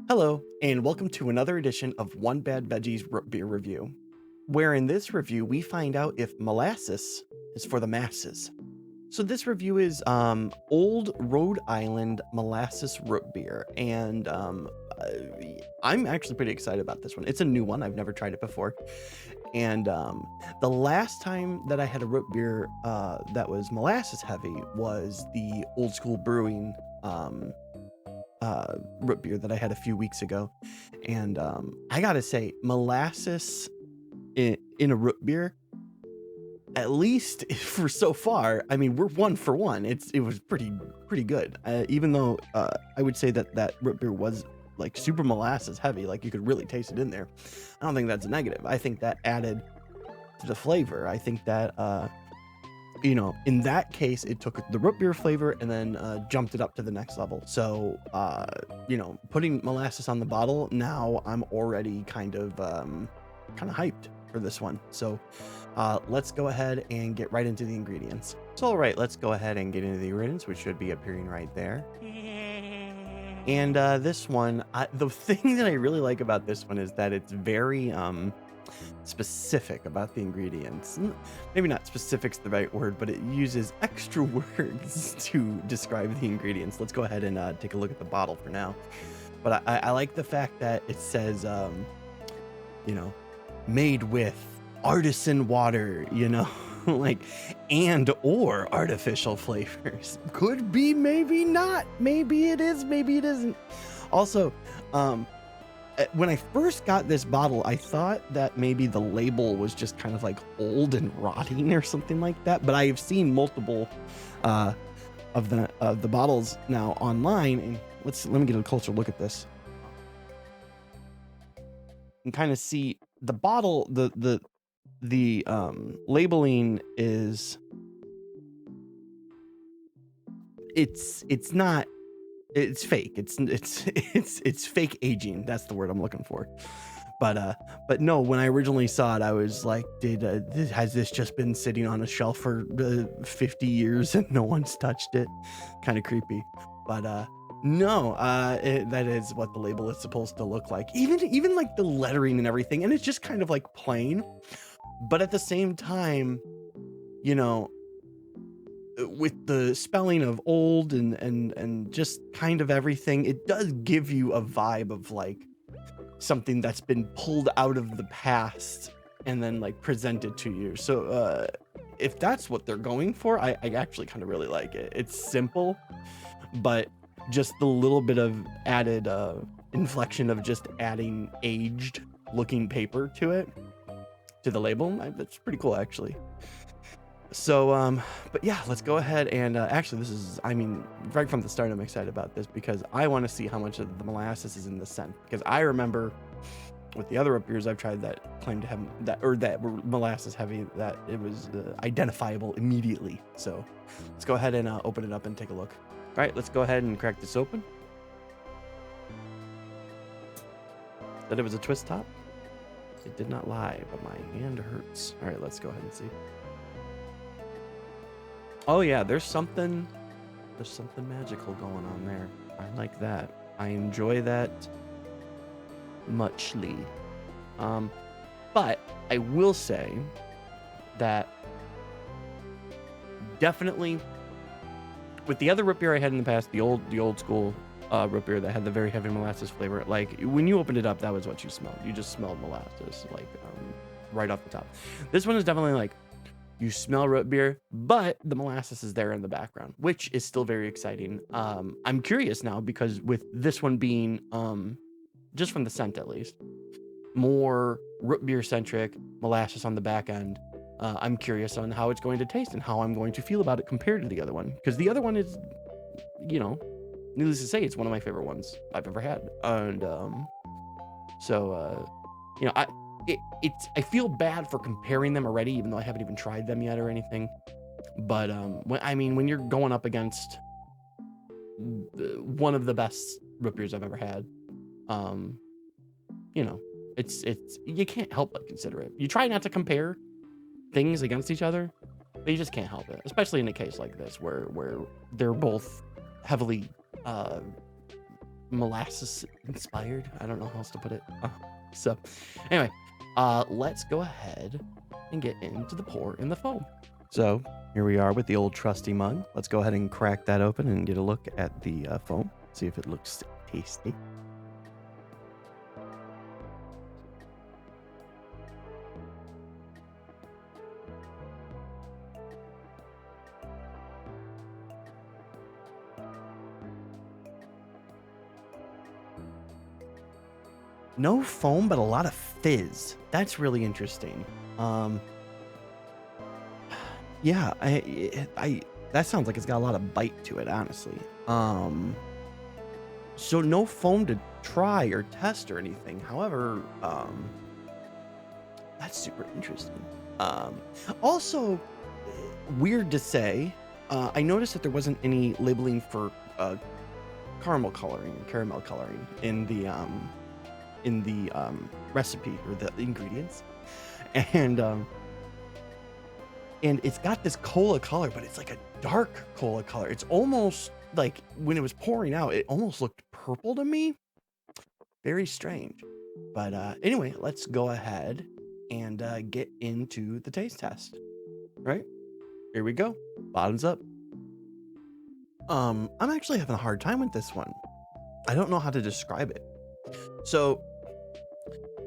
Hello, and welcome to another edition of One Bad Veggies Root Beer Review, where in this review we find out if molasses is for the masses. So this review is Old Rhode Island Molasses Root Beer, and I'm actually pretty excited about this one. It's a new one. I've never tried it before. And the last time that I had a root beer that was molasses heavy was the Old School Brewing root beer that I had a few weeks ago. And I gotta say, molasses in a root beer, at least for so far, I mean, we're one for one. It was pretty good. Even though I would say that root beer was like super molasses heavy, like you could really taste it in there. I don't think that's a negative. I think that added to the flavor. I think that in that case, it took the root beer flavor and then jumped it up to the next level. So, putting molasses on the bottle, now I'm already kind of hyped for this one. So let's go ahead and get right into the ingredients. So, all right, let's go ahead and get into the ingredients, which should be appearing right there. And this one, the thing that I really like about this one is that it's very specific about the ingredients. Maybe not specific's the right word, but it uses extra words to describe the ingredients. Let's go ahead and take a look at the bottle for now. But I like the fact that it says, made with artisan water, like, and or artificial flavors. Could be, maybe not. Maybe it is, maybe it isn't. Also, when I first got this bottle, I thought that maybe the label was just kind of like old and rotting or something like that. But I have seen multiple of the bottles now online, and let me get a closer look at this and kind of see the bottle. The labeling is it's not. It's fake. It's fake aging. That's the word I'm looking for. But no, when I originally saw it, I was like, has this just been sitting on a shelf for 50 years and no one's touched it? Kind of creepy. But no, that is what the label is supposed to look like. Even like the lettering and everything, and it's just kind of like plain. But at the same time, with the spelling of old and just kind of everything, it does give you a vibe of like something that's been pulled out of the past and then like presented to you. So if that's what they're going for, I actually kind of really like it. It's simple, but just the little bit of added inflection of just adding aged looking paper to it, to the label, that's pretty cool actually. So, but yeah, let's go ahead and actually right from the start, I'm excited about this because I want to see how much of the molasses is in the scent, because I remember with the other root beers I've tried that claimed to have that were molasses heavy, that it was identifiable immediately. So let's go ahead and open it up and take a look. All right, let's go ahead and crack this open. That it was a twist top? It did not lie, but my hand hurts. All right, let's go ahead and see. Oh yeah, there's something magical going on there. I like that. I enjoy that muchly. But I will say that definitely with the other root beer I had in the past, the old school root beer that had the very heavy molasses flavor, like when you opened it up, that was what you smelled. You just smelled molasses, like right off the top. This one is definitely like, you smell root beer, but the molasses is there in the background, which is still very exciting. I'm curious now because with this one being, just from the scent at least, more root beer centric, molasses on the back end. I'm curious on how it's going to taste and how I'm going to feel about it compared to the other one, because the other one is, needless to say, it's one of my favorite ones I've ever had, and I feel bad for comparing them already, even though I haven't even tried them yet or anything. But when you're going up against one of the best root beers I've ever had, it's you can't help but consider it. You try not to compare things against each other, but you just can't help it, especially in a case like this where they're both heavily molasses inspired. I don't know how else to put it. So anyway, let's go ahead and get into the pour in the foam. So here we are with the old trusty mug. Let's go ahead and crack that open and get a look at the foam. See if it looks tasty. No foam, but a lot of fizz. That's really interesting. Yeah, I that sounds like it's got a lot of bite to it, honestly. So no foam to try or test or anything. However, that's super interesting. Also, weird to say, I noticed that there wasn't any labeling for caramel coloring in the recipe or the ingredients, and it's got this cola color, but it's like a dark cola color. It's almost like when it was pouring out, it almost looked purple to me. Very strange. But anyway, let's go ahead and get into the taste test. Right? Here we go. Bottoms up. I'm actually having a hard time with this one. I don't know how to describe it. So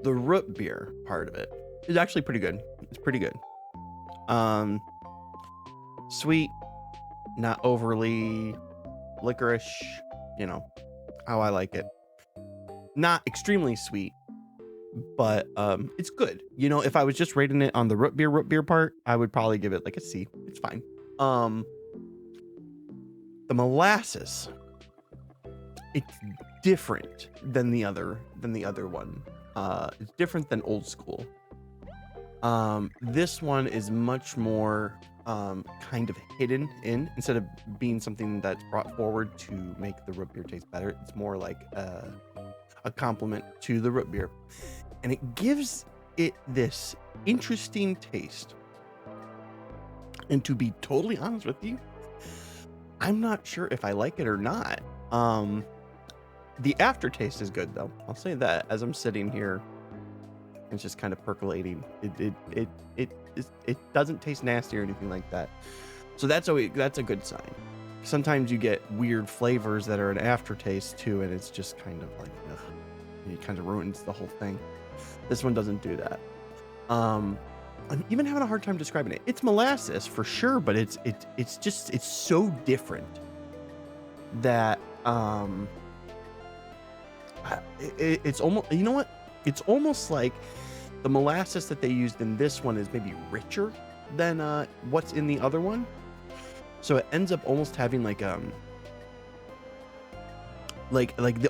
the root beer part of it is actually pretty good. It's pretty good. Sweet, not overly licorice, you know, how I like it. Not extremely sweet, but it's good. You know, if I was just rating it on the root beer part, I would probably give it like a C. It's fine. The molasses, it's different than the other one. It's different than Old School. This one is much more kind of hidden in, instead of being something that's brought forward to make the root beer taste better. It's more like a compliment to the root beer, and it gives it this interesting taste. And to be totally honest with you, I'm not sure if I like it or not. The aftertaste is good though. I'll say that as I'm sitting here, it's just kind of percolating. It doesn't taste nasty or anything like that. So that's a good sign. Sometimes you get weird flavors that are an aftertaste too, and it's just kind of like, ugh, it kind of ruins the whole thing. This one doesn't do that. I'm even having a hard time describing it. It's molasses for sure, but it's so different that it's almost, you know what? It's almost like the molasses that they used in this one is maybe richer than what's in the other one. So it ends up almost having like the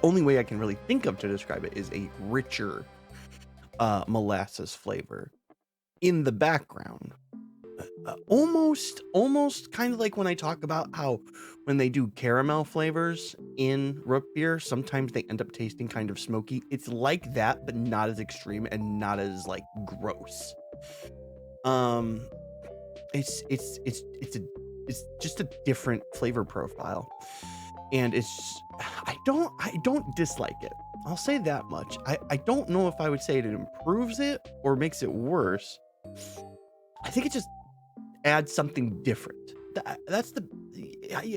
only way I can really think of to describe it is a richer molasses flavor in the background. Almost kind of like when I talk about how when they do caramel flavors in root beer, sometimes they end up tasting kind of smoky. It's like that, but not as extreme and not as like gross. It's just a different flavor profile, and I don't dislike it. I'll say that much. I don't know if I would say it improves it or makes it worse. I think it just adds something different. That's the,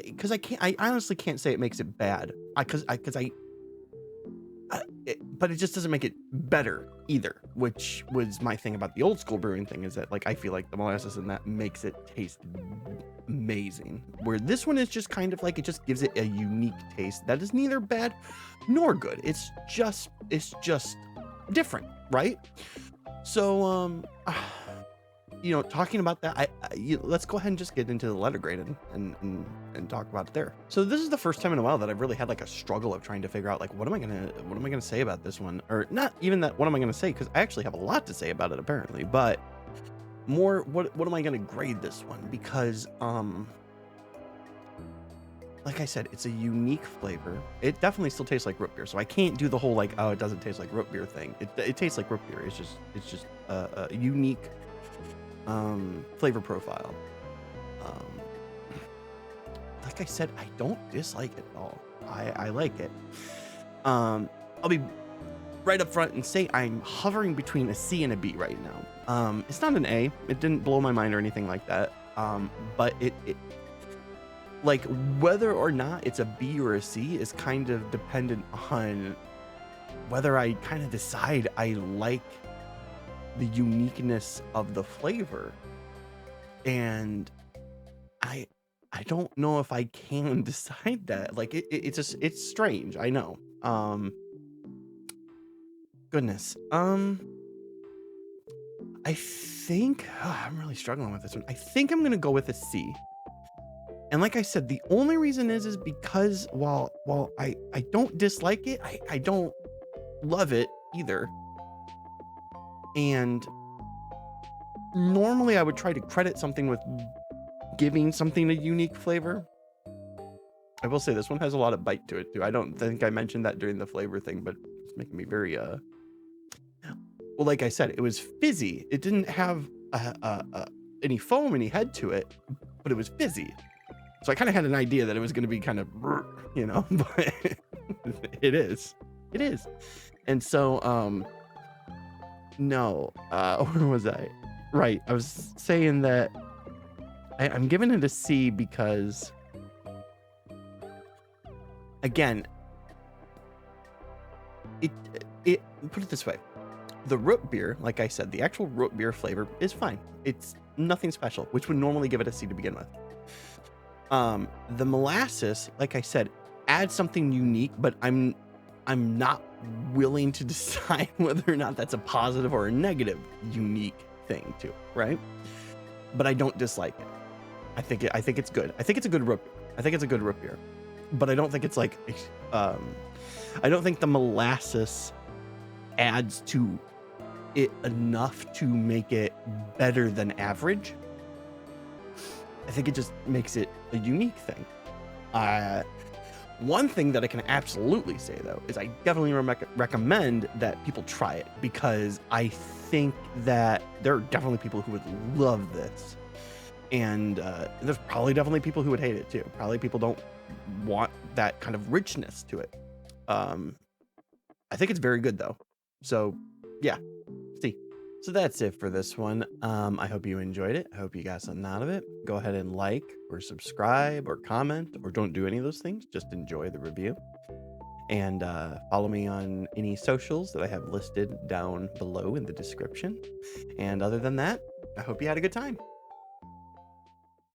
because I honestly can't say it makes it bad. But it just doesn't make it better either, which was my thing about the Old School brewing thing, is that like I feel like the molasses in that makes it taste amazing, where this one is just kind of like, it just gives it a unique taste that is neither bad nor good. It's just different, right? So you know, talking about that, let's go ahead and just get into the letter grade and talk about it there. So this is the first time in a while that I've really had like a struggle of trying to figure out like what am I gonna say about this one, or not even that what am I gonna say, because I actually have a lot to say about it apparently, but more what am I gonna grade this one, because like I said, it's a unique flavor. It definitely still tastes like root beer, so I can't do the whole like, oh, it doesn't taste like root beer thing. It tastes like root beer. It's just a unique flavor profile. Like I said, I don't dislike it at all. I like it. I'll be right up front and say I'm hovering between a C and a B right now. It's not an A. It didn't blow my mind or anything like that. But it like whether or not it's a B or a C is kind of dependent on whether I kind of decide I like the uniqueness of the flavor. And I don't know if I can decide that. Like it's just it's strange. I know. Goodness. I think I'm really struggling with this one. I think I'm gonna go with a C. And like I said, the only reason is because while I don't dislike it, I don't love it either. And normally I would try to credit something with giving something a unique flavor. I will say this one has a lot of bite to it too. I don't think I mentioned that during the flavor thing, but it's making me very well, like I said, it was fizzy. It didn't have any foam, any head to it, but it was fizzy. So I kind of had an idea that it was going to be kind of, you know, but it is. It is. And so, no, where was I? Right. I was saying that I'm giving it a C because, again, it put it this way. The root beer, like I said, the actual root beer flavor is fine. It's nothing special, which would normally give it a C to begin with. The molasses, like I said, adds something unique, but I'm not willing to decide whether or not that's a positive or a negative unique thing too, right? But I don't dislike it. I think it's good. I think it's a good root beer. I think it's a good root beer. But I don't think it's like I don't think the molasses adds to it enough to make it better than average. I think it just makes it a unique thing. One thing that I can absolutely say though is I definitely recommend that people try it, because I think that there are definitely people who would love this, and there's probably definitely people who would hate it too. Probably people don't want that kind of richness to it. I think it's very good though. So yeah, see. So that's it for this one. I hope you enjoyed it. I hope you got something out of it. Go ahead and like or subscribe or comment, or don't do any of those things. Just enjoy the review. And follow me on any socials that I have listed down below in the description. And other than that, I hope you had a good time.